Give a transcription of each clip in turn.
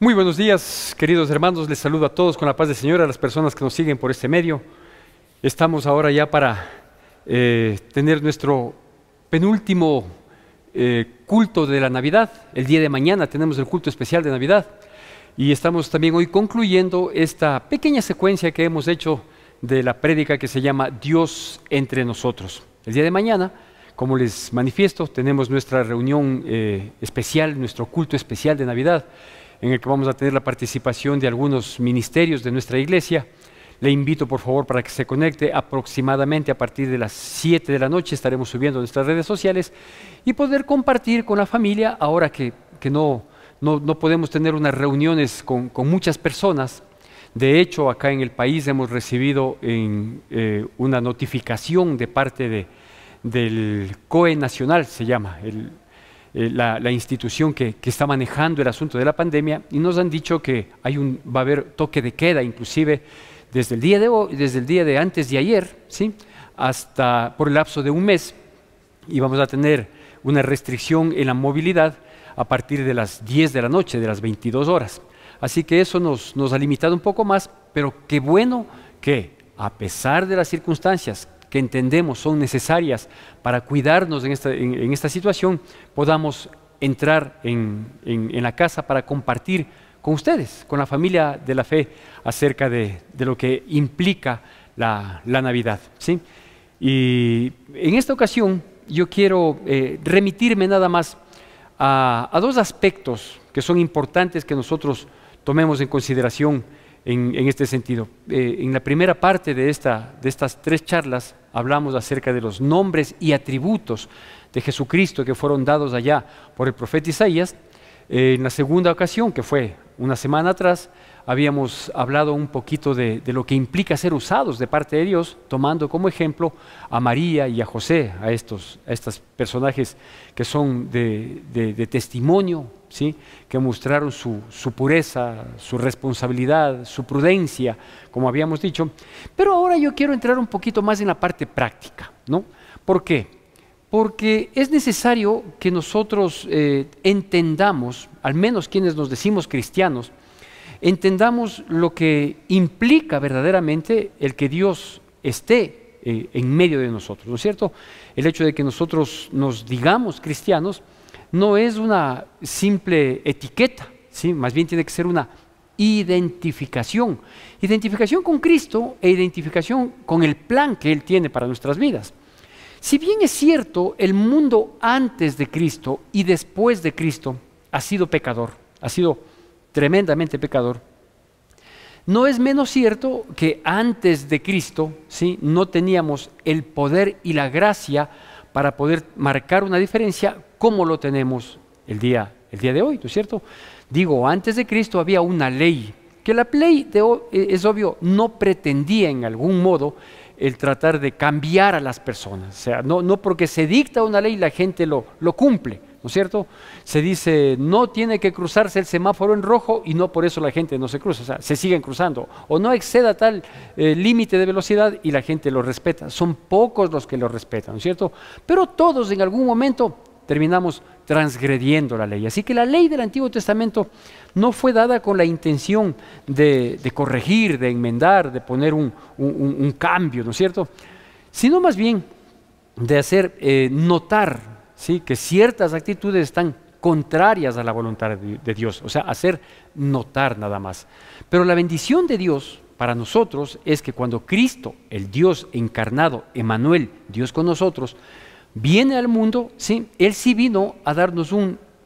Muy buenos días, queridos hermanos. Les saludo a todos con la paz del Señor, a las personas que nos siguen por este medio. Estamos ahora ya para tener nuestro penúltimo culto de la Navidad. El día de mañana tenemos el culto especial de Navidad. Y estamos también hoy concluyendo esta pequeña secuencia que hemos hecho de la prédica que se llama Dios entre nosotros. El día de mañana, como les manifiesto, tenemos nuestra reunión especial, nuestro culto especial de Navidad, en el que vamos a tener la participación de algunos ministerios de nuestra iglesia. Le invito por favor para que se conecte aproximadamente a partir de las 7 de la noche. Estaremos subiendo a nuestras redes sociales y poder compartir con la familia, ahora que no podemos tener unas reuniones con muchas personas. De hecho, acá en el país hemos recibido una notificación de parte del COE Nacional, se llama, la institución que está manejando el asunto de la pandemia, y nos han dicho que va a haber toque de queda, inclusive desde el día de hoy, desde el día de antes de ayer, ¿sí?, hasta por el lapso de un mes, y vamos a tener una restricción en la movilidad a partir de las 10 de la noche, de las 22 horas. Así que eso nos ha limitado un poco más, pero qué bueno que, a pesar de las circunstancias que entendemos son necesarias para cuidarnos en esta situación, podamos entrar en la casa para compartir con ustedes, con la familia de la fe, acerca de lo que implica la Navidad, ¿sí? Y en esta ocasión yo quiero remitirme nada más a dos aspectos que son importantes que nosotros tomemos en consideración en este sentido. En la primera parte de estas tres charlas hablamos acerca de los nombres y atributos de Jesucristo que fueron dados allá por el profeta Isaías. En la segunda ocasión, que fue una semana atrás, habíamos hablado un poquito de lo que implica ser usados de parte de Dios, tomando como ejemplo a María y a José, a estos personajes que son de testimonio, ¿sí?, que mostraron su pureza, su responsabilidad, su prudencia, como habíamos dicho. Pero ahora yo quiero entrar un poquito más en la parte práctica, ¿no? ¿Por qué? Porque es necesario que nosotros entendamos, al menos quienes nos decimos cristianos, entendamos lo que implica verdaderamente el que Dios esté en medio de nosotros, ¿no es cierto? El hecho de que nosotros nos digamos cristianos no es una simple etiqueta, ¿sí? Más bien tiene que ser una identificación con Cristo e identificación con el plan que Él tiene para nuestras vidas. Si bien es cierto, el mundo antes de Cristo y después de Cristo ha sido pecador, ha sido tremendamente pecador, no es menos cierto que antes de Cristo, ¿sí?, no teníamos el poder y la gracia para poder marcar una diferencia como lo tenemos el día de hoy, ¿no es cierto? Digo, antes de Cristo había una ley, que la ley es obvio, no pretendía en algún modo el tratar de cambiar a las personas. O sea, no porque se dicta una ley la gente lo cumple, ¿no es cierto? Se dice, no tiene que cruzarse el semáforo en rojo, y no por eso la gente no se cruza, o sea, se siguen cruzando. O no exceda tal límite de velocidad y la gente lo respeta. Son pocos los que lo respetan, ¿no es cierto? Pero todos en algún momento terminamos transgrediendo la ley. Así que la ley del Antiguo Testamento no fue dada con la intención de corregir, de enmendar, de poner un cambio, ¿no es cierto?, sino más bien de hacer notar, ¿sí?, que ciertas actitudes están contrarias a la voluntad de Dios, o sea, hacer notar nada más. Pero la bendición de Dios para nosotros es que cuando Cristo, el Dios encarnado, Emmanuel, Dios con nosotros, viene al mundo, ¿sí?, Él sí vino a darnos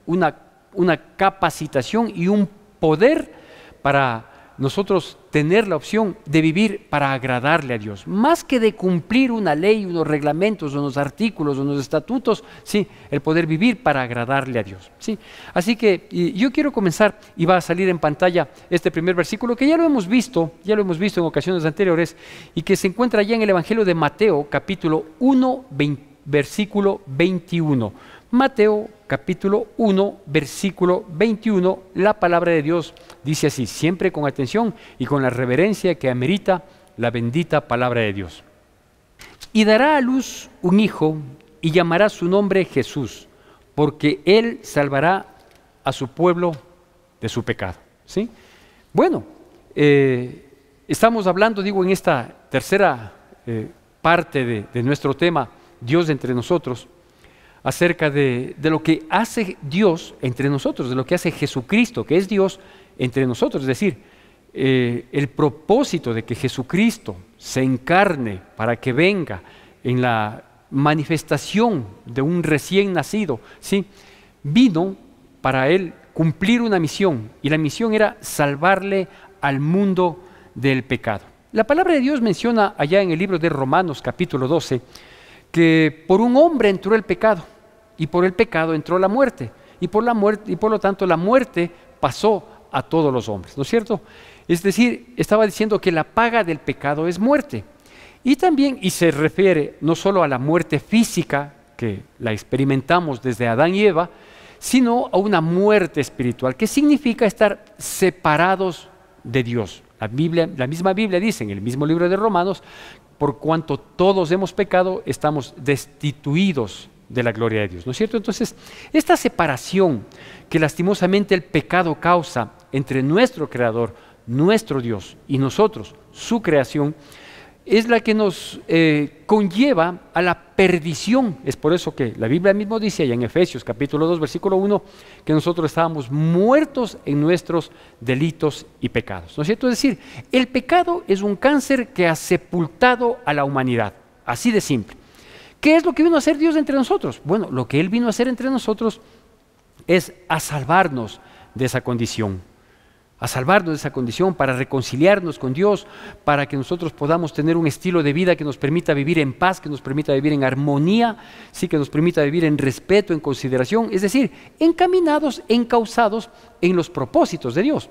una capacitación y un poder para nosotros tener la opción de vivir para agradarle a Dios, más que de cumplir una ley, unos reglamentos, unos artículos, unos estatutos, ¿sí?, el poder vivir para agradarle a Dios, ¿sí? Así que yo quiero comenzar, y va a salir en pantalla este primer versículo que ya lo hemos visto en ocasiones anteriores, y que se encuentra ya en el Evangelio de Mateo, capítulo 1, versículo 21. Mateo capítulo 1, versículo 21, la palabra de Dios dice así, siempre con atención y con la reverencia que amerita la bendita palabra de Dios. Y dará a luz un hijo y llamará su nombre Jesús, porque él salvará a su pueblo de su pecado. ¿sí? Bueno, estamos hablando, digo, en esta tercera parte de nuestro tema, Dios entre nosotros, acerca de lo que hace Dios entre nosotros, de lo que hace Jesucristo, que es Dios entre nosotros. Es decir, el propósito de que Jesucristo se encarne para que venga en la manifestación de un recién nacido, ¿sí? Vino para Él cumplir una misión, y la misión era salvarle al mundo del pecado. La palabra de Dios menciona allá en el libro de Romanos capítulo 12 que por un hombre entró el pecado, y por el pecado entró la muerte, y por lo tanto la muerte pasó a todos los hombres, ¿no es cierto? Es decir, estaba diciendo que la paga del pecado es muerte. Y también, y se refiere no solo a la muerte física, que la experimentamos desde Adán y Eva, sino a una muerte espiritual, que significa estar separados de Dios. La misma Biblia dice en el mismo libro de Romanos, por cuanto todos hemos pecado, estamos destituidos de la gloria de Dios, ¿no es cierto? Entonces, esta separación que lastimosamente el pecado causa entre nuestro Creador, nuestro Dios, y nosotros, su creación, es la que nos conlleva a la perdición. Es por eso que la Biblia mismo dice allá en Efesios capítulo 2 versículo 1 que nosotros estábamos muertos en nuestros delitos y pecados, ¿no es cierto? Es decir, el pecado es un cáncer que ha sepultado a la humanidad, así de simple. ¿Qué es lo que vino a hacer Dios entre nosotros? Bueno, lo que Él vino a hacer entre nosotros es a salvarnos de esa condición. A salvarnos de esa condición, para reconciliarnos con Dios, para que nosotros podamos tener un estilo de vida que nos permita vivir en paz, que nos permita vivir en armonía, sí, que nos permita vivir en respeto, en consideración, es decir, encaminados, encausados en los propósitos de Dios.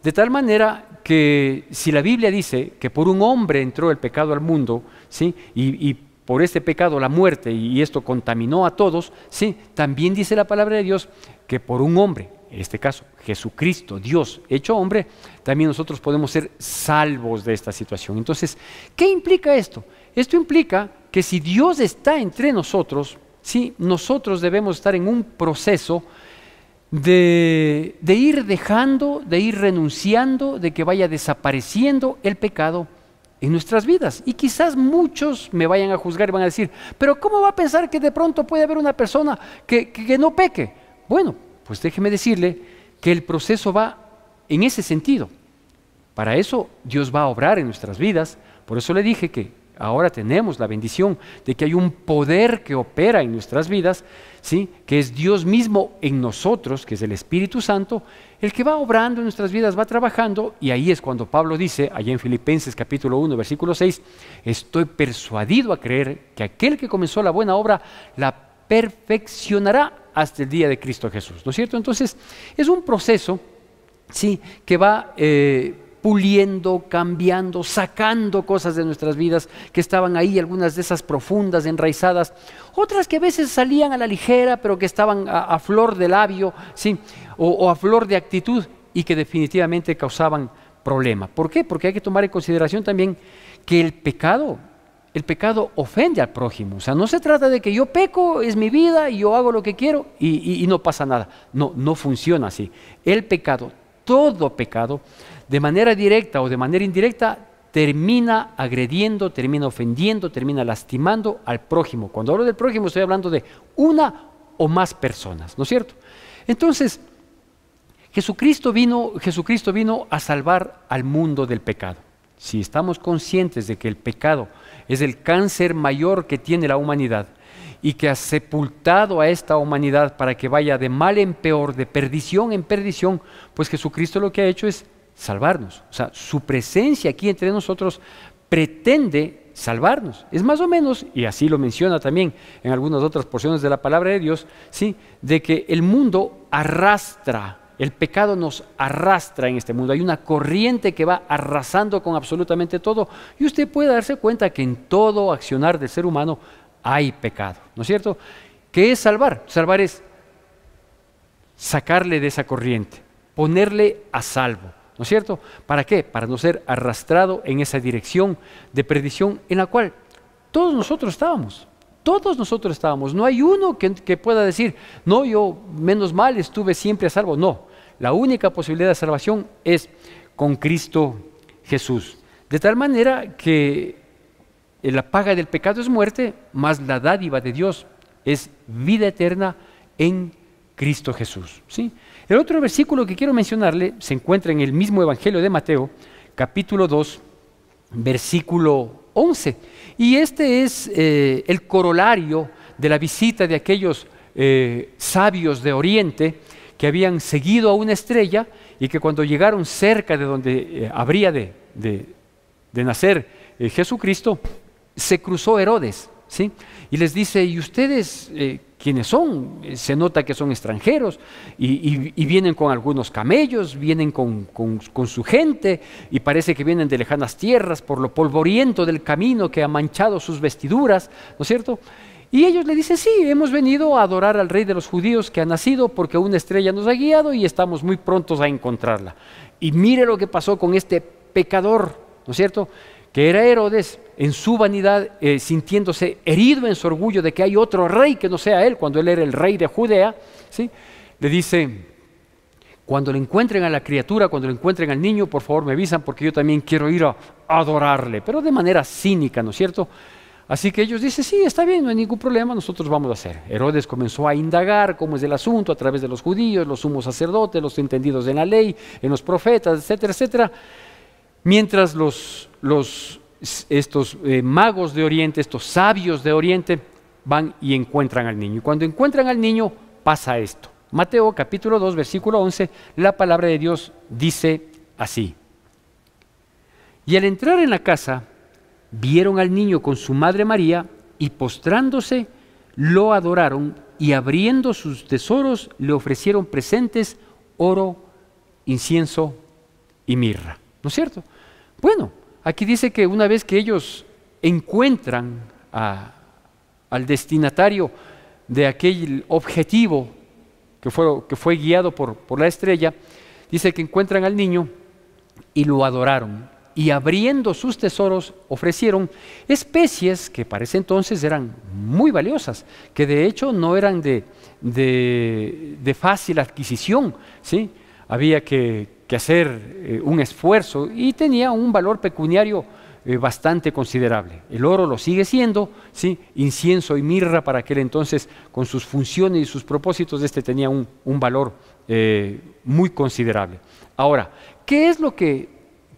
De tal manera que si la Biblia dice que por un hombre entró el pecado al mundo, ¿sí? y por este pecado la muerte, y esto contaminó a todos, ¿sí? También dice la palabra de Dios que por un hombre, en este caso Jesucristo, Dios hecho hombre, también nosotros podemos ser salvos de esta situación. Entonces, ¿qué implica esto? Esto implica que si Dios está entre nosotros, ¿sí? Nosotros debemos estar en un proceso de ir dejando, de ir renunciando, de que vaya desapareciendo el pecado en nuestras vidas. Y quizás muchos me vayan a juzgar y van a decir, pero ¿cómo va a pensar que de pronto puede haber una persona que no peque? Bueno, pues déjeme decirle que el proceso va en ese sentido. Para eso Dios va a obrar en nuestras vidas. Por eso le dije que ahora tenemos la bendición de que hay un poder que opera en nuestras vidas, ¿sí? Que es Dios mismo en nosotros, que es el Espíritu Santo, el que va obrando en nuestras vidas, va trabajando. Y ahí es cuando Pablo dice, allá en Filipenses capítulo 1, versículo 6, estoy persuadido a creer que aquel que comenzó la buena obra la perfeccionará hasta el día de Cristo Jesús, ¿no es cierto? Entonces, es un proceso, sí, que va puliendo, cambiando, sacando cosas de nuestras vidas que estaban ahí, algunas de esas profundas, enraizadas, otras que a veces salían a la ligera, pero que estaban a flor de labio, ¿sí? o a flor de actitud, y que definitivamente causaban problema. ¿Por qué? Porque hay que tomar en consideración también que el pecado ofende al prójimo. O sea, no se trata de que yo peco, es mi vida y yo hago lo que quiero y no pasa nada. No, no funciona así. El pecado, todo pecado, de manera directa o de manera indirecta, termina agrediendo, termina ofendiendo, termina lastimando al prójimo. Cuando hablo del prójimo estoy hablando de una o más personas, ¿no es cierto? Entonces, Jesucristo vino a salvar al mundo del pecado. Si estamos conscientes de que el pecado es el cáncer mayor que tiene la humanidad y que ha sepultado a esta humanidad para que vaya de mal en peor, de perdición en perdición, pues Jesucristo lo que ha hecho es salvarnos. O sea, su presencia aquí entre nosotros pretende salvarnos. Es más o menos, y así lo menciona también en algunas otras porciones de la palabra de Dios, ¿sí? De que el mundo arrastra. El pecado nos arrastra en este mundo. Hay una corriente que va arrasando con absolutamente todo. Y usted puede darse cuenta que en todo accionar del ser humano hay pecado, ¿no es cierto? ¿Qué es salvar? Salvar es sacarle de esa corriente, ponerle a salvo, ¿no es cierto? ¿Para qué? Para no ser arrastrado en esa dirección de perdición en la cual todos nosotros estábamos. Todos nosotros estábamos. No hay uno que pueda decir, no, yo menos mal estuve siempre a salvo. No. la única posibilidad de salvación es con Cristo Jesús. De tal manera que la paga del pecado es muerte, mas la dádiva de Dios es vida eterna en Cristo Jesús, ¿sí? El otro versículo que quiero mencionarle se encuentra en el mismo Evangelio de Mateo, capítulo 2, versículo 11. Y este es el corolario de la visita de aquellos sabios de Oriente que habían seguido a una estrella y que cuando llegaron cerca de donde habría de nacer Jesucristo, se cruzó Herodes, ¿sí? Y les dice, ¿y ustedes quiénes son? Se nota que son extranjeros y vienen con algunos camellos, vienen con su gente y parece que vienen de lejanas tierras por lo polvoriento del camino que ha manchado sus vestiduras, ¿no es cierto? Y ellos le dicen, sí, hemos venido a adorar al Rey de los Judíos que ha nacido porque una estrella nos ha guiado y estamos muy prontos a encontrarla. Y mire lo que pasó con este pecador, ¿no es cierto?, que era Herodes, en su vanidad, sintiéndose herido en su orgullo de que hay otro rey que no sea él, cuando él era el rey de Judea, ¿sí? Le dice, cuando le encuentren a la criatura, cuando le encuentren al niño, por favor me avisan porque yo también quiero ir a adorarle, pero de manera cínica, ¿no es cierto? Así que ellos dicen, sí, está bien, no hay ningún problema, nosotros vamos a hacer. Herodes comenzó a indagar cómo es el asunto a través de los judíos, los sumos sacerdotes, los entendidos en la ley, en los profetas, etcétera, etcétera. Mientras estos magos de Oriente, estos sabios de Oriente, van y encuentran al niño. Y cuando encuentran al niño, pasa esto. Mateo capítulo 2, versículo 11, la palabra de Dios dice así. Y al entrar en la casa, vieron al niño con su madre María, y postrándose, lo adoraron, y abriendo sus tesoros, le ofrecieron presentes, oro, incienso y mirra. ¿No es cierto? Bueno, aquí dice que una vez que ellos encuentran al destinatario de aquel objetivo que fue guiado por la estrella, dice que encuentran al niño y lo adoraron. Y abriendo sus tesoros ofrecieron especies que para ese entonces eran muy valiosas, que de hecho no eran de fácil adquisición, ¿sí? Había que hacer un esfuerzo y tenía un valor pecuniario bastante considerable. El oro lo sigue siendo, ¿sí? Incienso y mirra para aquel entonces, con sus funciones y sus propósitos, tenía un valor muy considerable. Ahora, ¿qué es lo que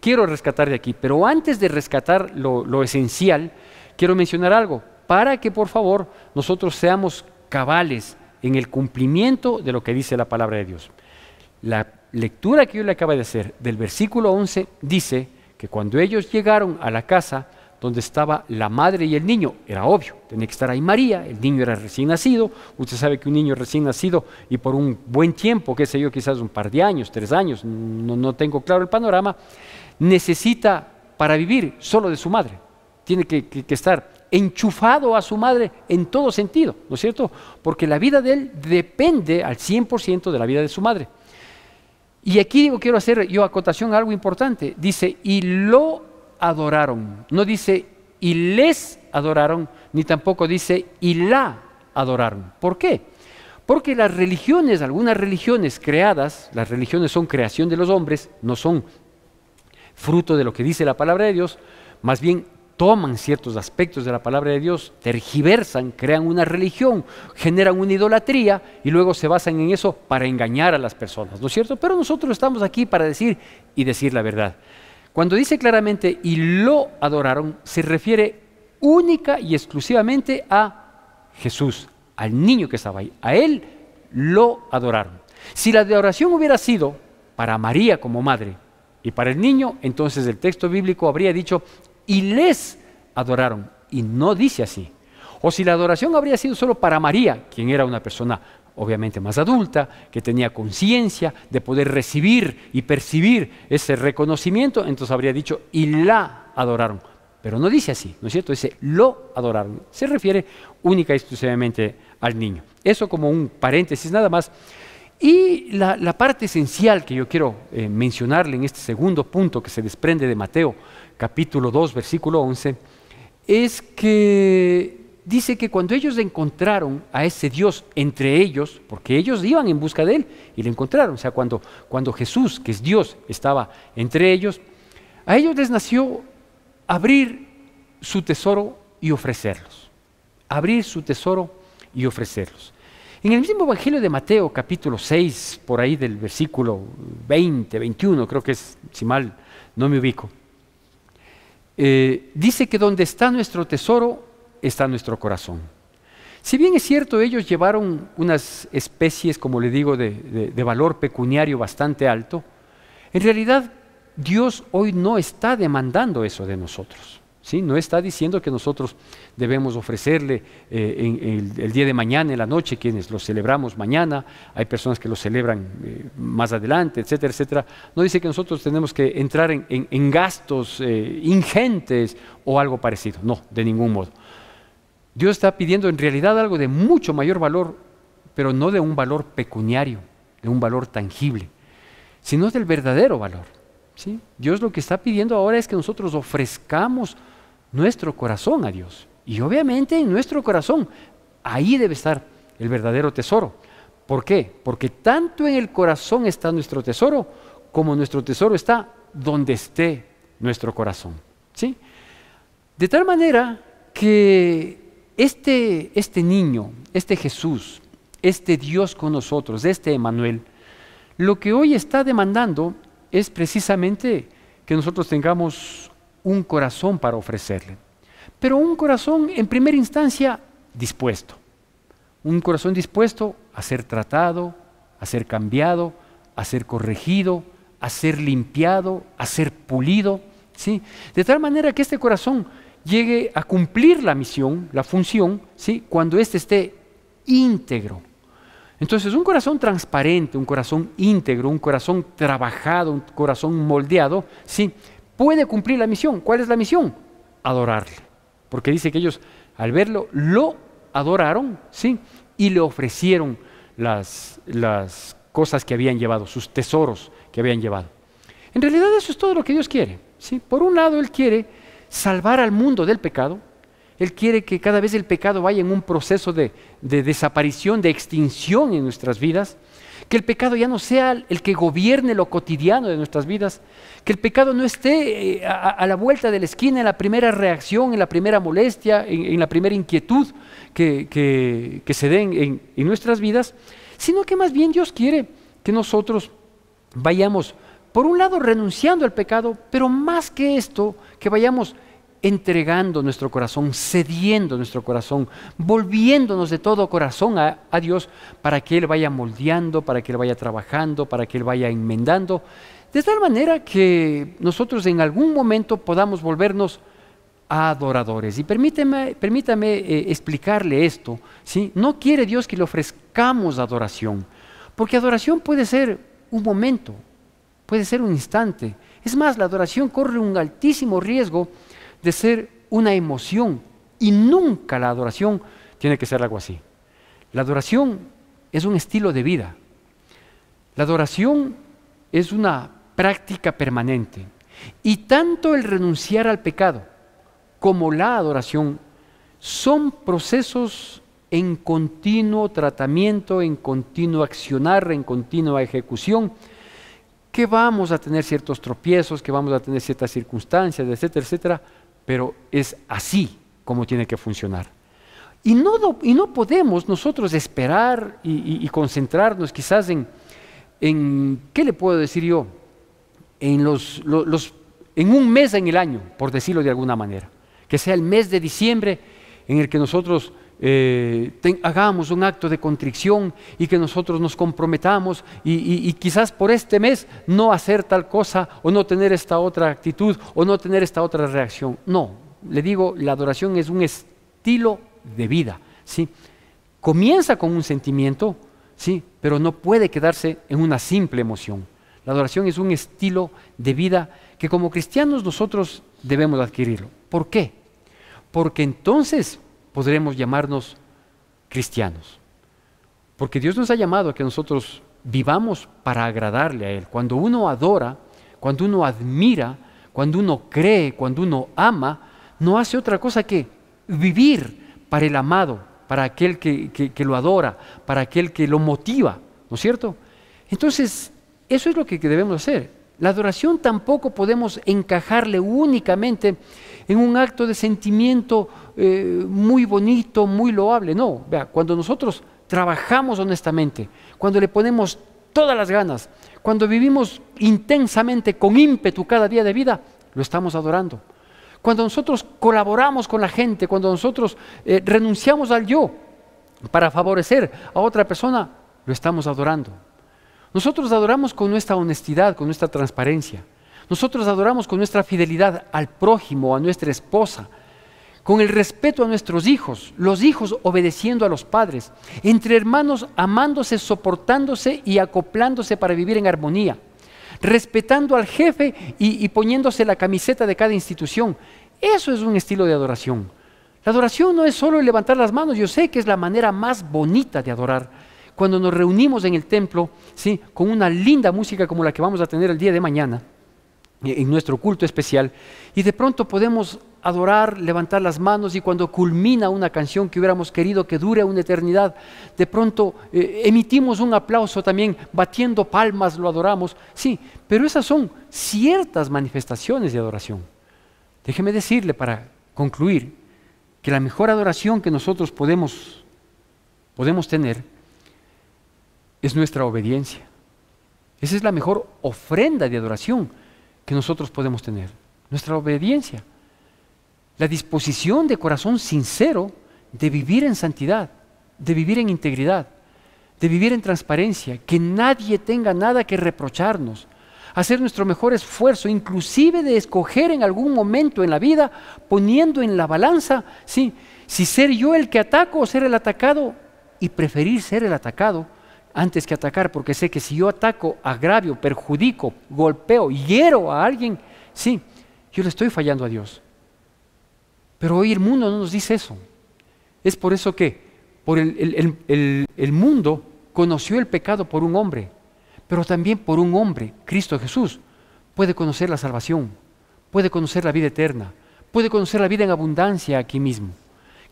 quiero rescatar de aquí? Pero antes de rescatar lo esencial, quiero mencionar algo, para que por favor nosotros seamos cabales en el cumplimiento de lo que dice la palabra de Dios. La lectura que yo le acabo de hacer del versículo 11 dice que cuando ellos llegaron a la casa donde estaba la madre y el niño, era obvio, tenía que estar ahí María, el niño era recién nacido, usted sabe que un niño recién nacido y por un buen tiempo, qué sé yo, quizás un par de años, 3 años, no tengo claro el panorama, necesita para vivir solo de su madre, tiene que estar enchufado a su madre en todo sentido, ¿no es cierto? Porque la vida de él depende al 100% de la vida de su madre. Y aquí quiero hacer yo acotación a algo importante. Dice, y lo adoraron. No dice, y les adoraron, ni tampoco dice, y la adoraron. ¿Por qué? Porque las religiones, algunas religiones creadas, las religiones son creación de los hombres, no son fruto de lo que dice la palabra de Dios, más bien toman ciertos aspectos de la palabra de Dios, tergiversan, crean una religión, generan una idolatría y luego se basan en eso para engañar a las personas, ¿no es cierto? Pero nosotros estamos aquí para decir la verdad. Cuando dice claramente y lo adoraron, se refiere única y exclusivamente a Jesús, al niño que estaba ahí. A él lo adoraron. Si la adoración hubiera sido para María como madre y para el niño, entonces el texto bíblico habría dicho y les adoraron, y no dice así. O si la adoración habría sido solo para María, quien era una persona obviamente más adulta, que tenía conciencia de poder recibir y percibir ese reconocimiento, entonces habría dicho y la adoraron. Pero no dice así, ¿no es cierto? Dice lo adoraron. Se refiere única y exclusivamente al niño. Eso como un paréntesis nada más. Y la parte esencial que yo quiero mencionarle en este segundo punto que se desprende de Mateo capítulo 2, versículo 11, es que dice que cuando ellos encontraron a ese Dios entre ellos, porque ellos iban en busca de Él y le encontraron, o sea, cuando Jesús, que es Dios, estaba entre ellos, a ellos les nació abrir su tesoro y ofrecerlos. Abrir su tesoro y ofrecerlos. En el mismo Evangelio de Mateo, capítulo 6, por ahí del versículo 20, 21, creo que es, si mal no me ubico, dice que donde está nuestro tesoro, está nuestro corazón. Si bien es cierto, ellos llevaron unas especies, como le digo, de valor pecuniario bastante alto, en realidad Dios hoy no está demandando eso de nosotros. ¿Sí? No está diciendo que nosotros debemos ofrecerle el día de mañana, en la noche, quienes lo celebramos mañana, hay personas que lo celebran más adelante, etcétera, etcétera. No dice que nosotros tenemos que entrar en gastos ingentes o algo parecido, no, de ningún modo. Dios está pidiendo en realidad algo de mucho mayor valor, pero no de un valor pecuniario, de un valor tangible, sino del verdadero valor. ¿Sí? Dios lo que está pidiendo ahora es que nosotros ofrezcamos nuestro corazón a Dios. Y obviamente en nuestro corazón, ahí debe estar el verdadero tesoro. ¿Por qué? Porque tanto en el corazón está nuestro tesoro, como nuestro tesoro está donde esté nuestro corazón. ¿Sí? De tal manera que este niño, este Jesús, este Dios con nosotros, este Emmanuel, lo que hoy está demandando es precisamente que nosotros tengamos un corazón para ofrecerle. Pero un corazón en primera instancia dispuesto. Un corazón dispuesto a ser tratado, a ser cambiado, a ser corregido, a ser limpiado, a ser pulido, ¿sí? De tal manera que este corazón llegue a cumplir la misión, la función, ¿sí? Cuando éste esté íntegro. Entonces, un corazón transparente, un corazón íntegro, un corazón trabajado, un corazón moldeado, sí, puede cumplir la misión. ¿Cuál es la misión? Adorarle. Porque dice que ellos, al verlo, lo adoraron, sí, y le ofrecieron las cosas que habían llevado, sus tesoros que habían llevado. En realidad, eso es todo lo que Dios quiere, ¿sí? Por un lado, Él quiere salvar al mundo del pecado. Él quiere que cada vez el pecado vaya en un proceso de desaparición, de extinción en nuestras vidas, que el pecado ya no sea el que gobierne lo cotidiano de nuestras vidas, que el pecado no esté a la vuelta de la esquina, en la primera reacción, en la primera molestia, en la primera inquietud que se den en nuestras vidas, sino que más bien Dios quiere que nosotros vayamos, por un lado, renunciando al pecado, pero más que esto, que vayamos entregando nuestro corazón, cediendo nuestro corazón, volviéndonos de todo corazón a Dios para que Él vaya moldeando, para que Él vaya trabajando, para que Él vaya enmendando, de tal manera que nosotros en algún momento podamos volvernos adoradores. Y permítame explicarle esto, ¿sí? No quiere Dios que le ofrezcamos adoración, porque adoración puede ser un momento, puede ser un instante. Es más, la adoración corre un altísimo riesgo de ser una emoción, y nunca la adoración tiene que ser algo así. La adoración es un estilo de vida. La adoración es una práctica permanente, y tanto el renunciar al pecado como la adoración son procesos en continuo tratamiento, en continuo accionar, en continua ejecución, que vamos a tener ciertos tropiezos, que vamos a tener ciertas circunstancias, etcétera, etcétera, pero es así como tiene que funcionar. Y no podemos nosotros esperar y concentrarnos quizás en, ¿qué le puedo decir yo? En un mes en el año, por decirlo de alguna manera. Que sea el mes de diciembre en el que nosotros hagamos un acto de contrición y que nosotros nos comprometamos y quizás por este mes no hacer tal cosa o no tener esta otra actitud o no tener esta otra reacción. No, le digo, la adoración es un estilo de vida, ¿sí? Comienza con un sentimiento, ¿sí? Pero no puede quedarse en una simple emoción. La adoración es un estilo de vida que como cristianos nosotros debemos adquirirlo. ¿Por qué? Porque entonces podremos llamarnos cristianos. Porque Dios nos ha llamado a que nosotros vivamos para agradarle a Él. Cuando uno adora, cuando uno admira, cuando uno cree, cuando uno ama, no hace otra cosa que vivir para el amado, para aquel que lo adora, para aquel que lo motiva, ¿no es cierto? Entonces, eso es lo que debemos hacer. La adoración tampoco podemos encajarle únicamente en un acto de sentimiento muy bonito, muy loable. No, vea, cuando nosotros trabajamos honestamente, cuando le ponemos todas las ganas, cuando vivimos intensamente con ímpetu cada día de vida, lo estamos adorando. Cuando nosotros colaboramos con la gente, cuando nosotros renunciamos al yo para favorecer a otra persona, lo estamos adorando. Nosotros adoramos con nuestra honestidad, con nuestra transparencia. Nosotros adoramos con nuestra fidelidad al prójimo, a nuestra esposa, con el respeto a nuestros hijos, los hijos obedeciendo a los padres, entre hermanos amándose, soportándose y acoplándose para vivir en armonía, respetando al jefe y poniéndose la camiseta de cada institución. Eso es un estilo de adoración. La adoración no es solo levantar las manos. Yo sé que es la manera más bonita de adorar. Cuando nos reunimos en el templo, ¿sí?, con una linda música como la que vamos a tener el día de mañana, en nuestro culto especial, y de pronto podemos adorar, levantar las manos, y cuando culmina una canción que hubiéramos querido que dure una eternidad, de pronto emitimos un aplauso también, batiendo palmas, lo adoramos. Sí, pero esas son ciertas manifestaciones de adoración. Déjeme decirle para concluir que la mejor adoración que nosotros podemos tener es nuestra obediencia. Esa es la mejor ofrenda de adoración que nosotros podemos tener, nuestra obediencia, la disposición de corazón sincero de vivir en santidad, de vivir en integridad, de vivir en transparencia, que nadie tenga nada que reprocharnos, hacer nuestro mejor esfuerzo, inclusive de escoger en algún momento en la vida, poniendo en la balanza, ¿sí?, si ser yo el que ataco o ser el atacado, y preferir ser el atacado antes que atacar, porque sé que si yo ataco, agravio, perjudico, golpeo, hiero a alguien, sí, yo le estoy fallando a Dios. Pero hoy el mundo no nos dice eso. Es por eso que el mundo conoció el pecado por un hombre, pero también por un hombre, Cristo Jesús, puede conocer la salvación, puede conocer la vida eterna, puede conocer la vida en abundancia aquí mismo.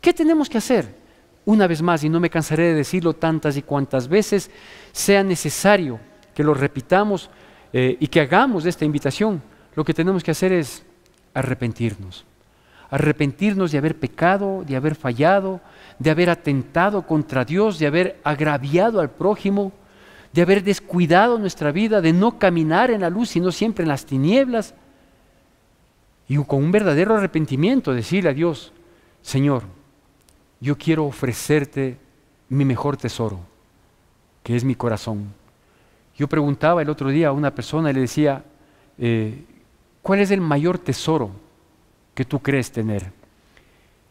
¿Qué tenemos que hacer? Una vez más, y no me cansaré de decirlo tantas y cuantas veces sea necesario que lo repitamos y que hagamos esta invitación, lo que tenemos que hacer es arrepentirnos. Arrepentirnos de haber pecado, de haber fallado, de haber atentado contra Dios, de haber agraviado al prójimo, de haber descuidado nuestra vida, de no caminar en la luz, sino siempre en las tinieblas. Y con un verdadero arrepentimiento decirle a Dios: Señor, yo quiero ofrecerte mi mejor tesoro, que es mi corazón. Yo preguntaba el otro día a una persona y le decía, ¿cuál es el mayor tesoro que tú crees tener?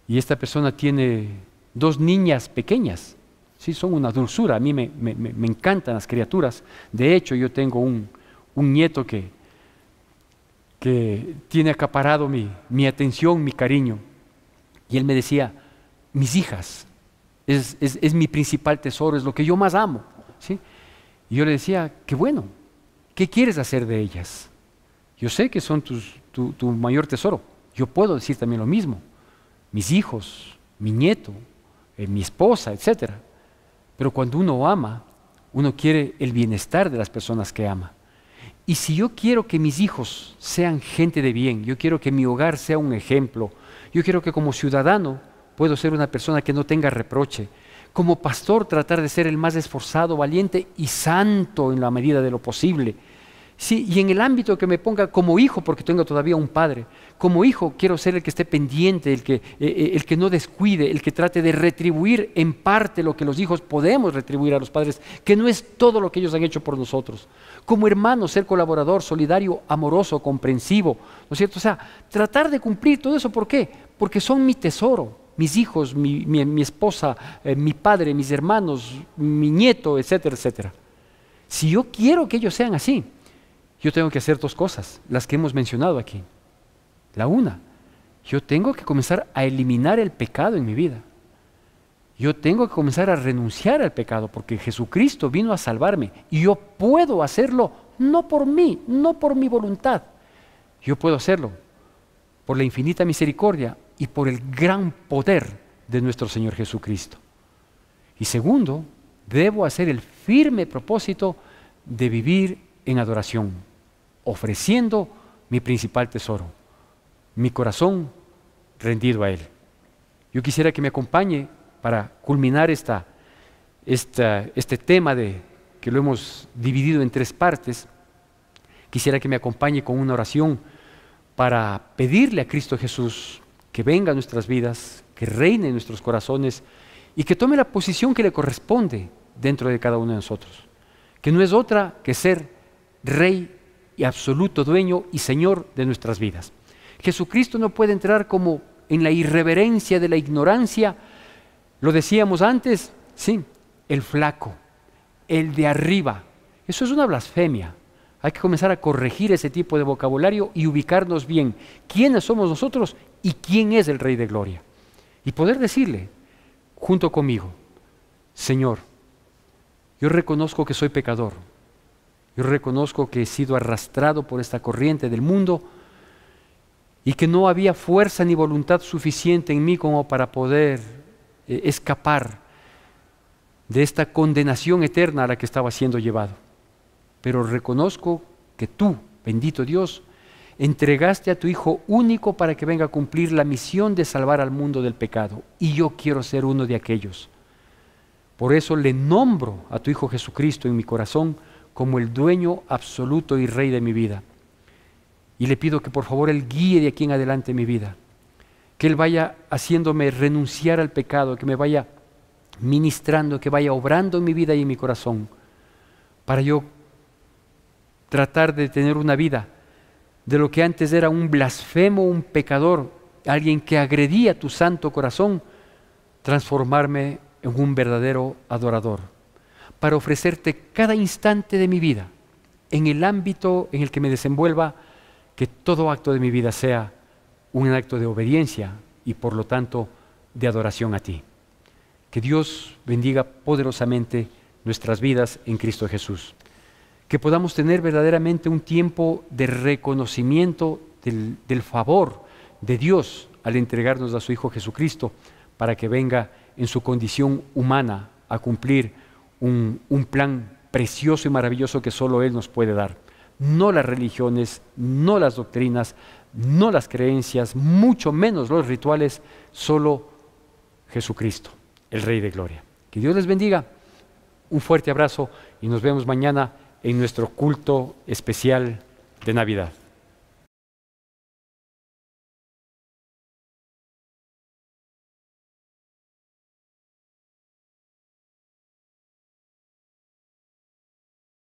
Y esta persona tiene 2 niñas pequeñas, sí, son una dulzura. A mí me encantan las criaturas. De hecho, yo tengo un nieto que tiene acaparado mi atención, mi cariño. Y él me decía: mis hijas, es mi principal tesoro, es lo que yo más amo, ¿sí? Y yo le decía: qué bueno, ¿qué quieres hacer de ellas? Yo sé que son tu mayor tesoro. Yo puedo decir también lo mismo: mis hijos, mi nieto, mi esposa, etc. Pero cuando uno ama, uno quiere el bienestar de las personas que ama. Y si yo quiero que mis hijos sean gente de bien, yo quiero que mi hogar sea un ejemplo, yo quiero que como ciudadano puedo ser una persona que no tenga reproche, como pastor tratar de ser el más esforzado, valiente y santo en la medida de lo posible. Sí, y en el ámbito que me ponga como hijo, porque tengo todavía un padre, como hijo quiero ser el que esté pendiente, el que no descuide, el que trate de retribuir en parte lo que los hijos podemos retribuir a los padres, que no es todo lo que ellos han hecho por nosotros. Como hermano, ser colaborador, solidario, amoroso, comprensivo, ¿no es cierto? O sea, tratar de cumplir todo eso. ¿Por qué? Porque son mi tesoro. Mis hijos, mi esposa, mi padre, mis hermanos, mi nieto, etcétera, etcétera. Si yo quiero que ellos sean así, yo tengo que hacer 2 cosas, las que hemos mencionado aquí. La una, yo tengo que comenzar a eliminar el pecado en mi vida. Yo tengo que comenzar a renunciar al pecado, porque Jesucristo vino a salvarme y yo puedo hacerlo no por mí, no por mi voluntad. Yo puedo hacerlo por la infinita misericordia y por el gran poder de nuestro Señor Jesucristo. Y segundo, debo hacer el firme propósito de vivir en adoración, ofreciendo mi principal tesoro, mi corazón rendido a Él. Yo quisiera que me acompañe para culminar este tema que lo hemos dividido en 3 partes. Quisiera que me acompañe con una oración para pedirle a Cristo Jesús que venga a nuestras vidas, que reine en nuestros corazones y que tome la posición que le corresponde dentro de cada uno de nosotros, que no es otra que ser Rey y absoluto dueño y Señor de nuestras vidas. Jesucristo no puede entrar como en la irreverencia de la ignorancia. Lo decíamos antes, sí, el flaco, el de arriba. Eso es una blasfemia. Hay que comenzar a corregir ese tipo de vocabulario y ubicarnos bien. ¿Quiénes somos nosotros y quién es el Rey de Gloria? Y poder decirle, junto conmigo, Señor, yo reconozco que soy pecador. Yo reconozco que he sido arrastrado por esta corriente del mundo y que no había fuerza ni voluntad suficiente en mí como para poder escapar de esta condenación eterna a la que estaba siendo llevado. Pero reconozco que tú, bendito Dios, entregaste a tu Hijo único para que venga a cumplir la misión de salvar al mundo del pecado. Y yo quiero ser uno de aquellos. Por eso le nombro a tu Hijo Jesucristo en mi corazón como el dueño absoluto y Rey de mi vida. Y le pido que por favor Él guíe de aquí en adelante mi vida. Que Él vaya haciéndome renunciar al pecado, que me vaya ministrando, que vaya obrando en mi vida y en mi corazón, para yo tratar de tener una vida de lo que antes era un blasfemo, un pecador, alguien que agredía tu santo corazón, transformarme en un verdadero adorador, para ofrecerte cada instante de mi vida, en el ámbito en el que me desenvuelva, que todo acto de mi vida sea un acto de obediencia y por lo tanto de adoración a ti. Que Dios bendiga poderosamente nuestras vidas en Cristo Jesús. Que podamos tener verdaderamente un tiempo de reconocimiento del favor de Dios al entregarnos a su Hijo Jesucristo para que venga en su condición humana a cumplir un plan precioso y maravilloso que solo Él nos puede dar. No las religiones, no las doctrinas, no las creencias, mucho menos los rituales, solo Jesucristo, el Rey de Gloria. Que Dios les bendiga. Un fuerte abrazo y nos vemos mañana en nuestro culto especial de Navidad.